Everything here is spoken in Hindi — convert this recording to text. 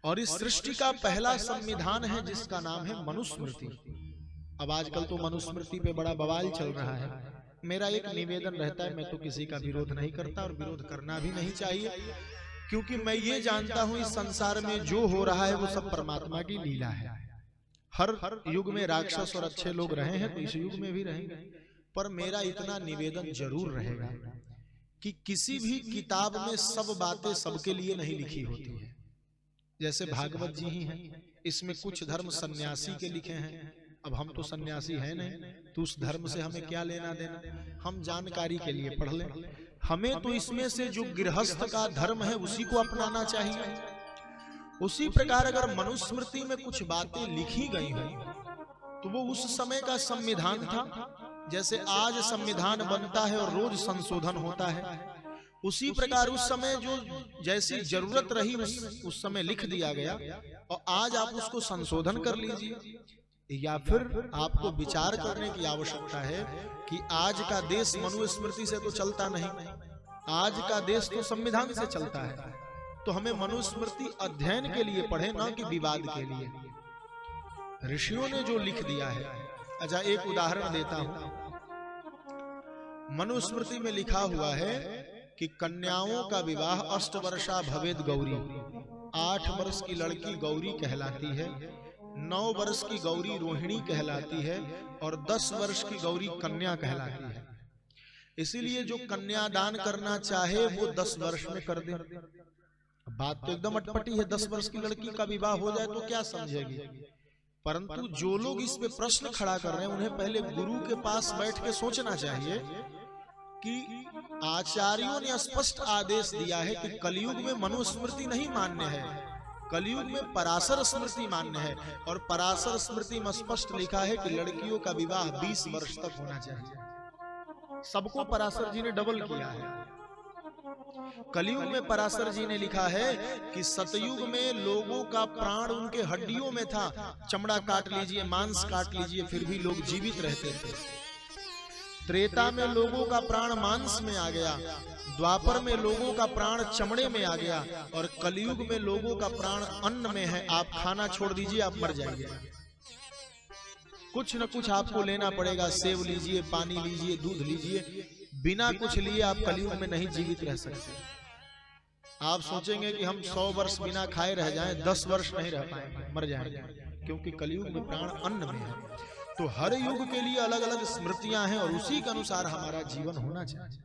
और इस सृष्टि का पहला संविधान है जिसका नाम है मनुस्मृति। अब आजकल तो मनुस्मृति पे बड़ा बवाल चल रहा है। मेरा एक निवेदन रहता है, मैं तो किसी का विरोध नहीं करता और विरोध करना भी नहीं चाहिए, क्योंकि मैं ये जानता हूं इस संसार में जो हो रहा है वो सब परमात्मा की लीला है। हर युग में राक्षस और अच्छे लोग रहे हैं, तो इस युग में भी रहेंगे। पर मेरा इतना निवेदन जरूर रहेगा कि किसी भी किताब में सब बातें सबके लिए नहीं लिखी होती है। जैसे भागवत जी ही हैं, इसमें कुछ धर्म सन्यासी के लिखे हैं। अब हम तो सन्यासी हैं नहीं, तो उस धर्म से हमें क्या लेना देना, हम जानकारी के लिए पढ़ लें। हमें तो इसमें से जो गृहस्थ का धर्म है उसी को अपनाना चाहिए। उसी प्रकार अगर मनुस्मृति में कुछ बातें लिखी गई हैं तो वो उस समय का संविधान था। जैसे आज संविधान बनता है और रोज संशोधन होता है, उसी प्रकार उस समय जो जैसी जरूरत रही उस समय लिख दिया गया, और आज आप उसको संशोधन कर लीजिए। या फिर आपको विचार करने की आवश्यकता है कि आज का देश मनुस्मृति से तो चलता नहीं, आज का देश तो संविधान से चलता है। तो हमें मनुस्मृति अध्ययन के लिए पढ़े, ना कि विवाद के लिए। ऋषियों ने जो लिख दिया है, अच्छा एक उदाहरण देता हूं। मनुस्मृति में लिखा हुआ है कि कन्याओं का विवाह 8 वर्षा भवेद गौरी, 8 वर्ष की लड़की गौरी कहलाती है, 9 वर्ष की गौरी रोहिणी कहलाती है, और 10 वर्ष की गौरी कन्या कहलाती है। इसीलिए जो कन्यादान करना चाहे वो 10 वर्ष में कर दे। बात तो एकदम अटपटी है, 10 वर्ष की लड़की का विवाह हो जाए तो क्या समझेगी। परंतु जो लोग इस पे प्रश्न खड़ा कर रहे हैं उन्हें पहले गुरु के पास बैठ के सोचना चाहिए कि आचार्यों ने स्पष्ट आदेश दिया है कि कलयुग में मनुस्मृति नहीं मान्य है, कलयुग में पराशर स्मृति मान्य है। और पराशर स्मृति में स्पष्ट लिखा है कि लड़कियों का विवाह 20 वर्ष तक होना चाहिए। सबको पराशर जी ने डबल किया है। कलयुग में पराशर जी ने लिखा है कि सतयुग में लोगों का प्राण उनके हड्डियों में था, चमड़ा काट लीजिए, मांस काट लीजिए, फिर भी लोग जीवित रहते थे। त्रेता में लोगों का प्राण मांस में आ गया, द्वापर में लोगों का प्राण चमड़े में आ गया, और कलयुग में लोगों का प्राण अन्न में है। आप खाना छोड़ दीजिए, आप मर जाएंगे। कुछ न कुछ आपको लेना पड़ेगा, सेव लीजिए, पानी लीजिए, दूध लीजिए, बिना कुछ लिए आप कलयुग में नहीं जीवित रह सकते। आप सोचेंगे कि हम 100 वर्ष बिना खाए रह जाएं, 10 वर्ष नहीं रह पाएंगे, मर जाएंगे, क्योंकि कलयुग में प्राण अन्न में है। तो हर युग के लिए अलग अलग स्मृतियां हैं और उसी के अनुसार हमारा जीवन होना चाहिए।